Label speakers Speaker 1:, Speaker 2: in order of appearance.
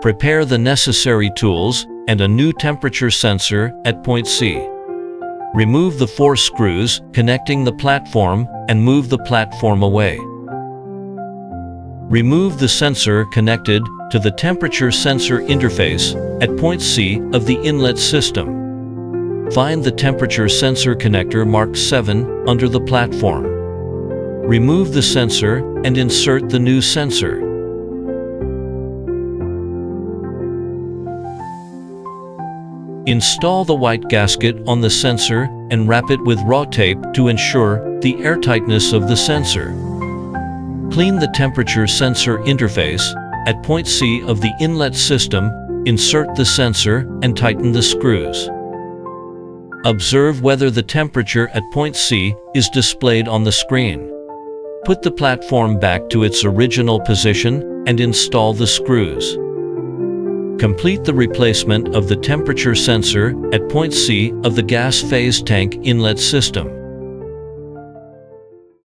Speaker 1: Prepare the necessary tools and a new temperature sensor at point C. Remove the 4 screws connecting the platform and move the platform away. Remove the sensor connected to the temperature sensor interface at point C of the inlet system. Find the temperature sensor connector marked 7 under the platform. Remove the sensor and insert the new sensor. Install the white gasket on the sensor and wrap it with raw tape to ensure the airtightness of the sensor. Clean the temperature sensor interface at point C of the inlet system, insert the sensor and tighten the screws. Observe whether the temperature at point C is displayed on the screen. Put the platform back to its original position and install the screws. Complete the replacement of the temperature sensor at point C of the gas phase tank inlet system.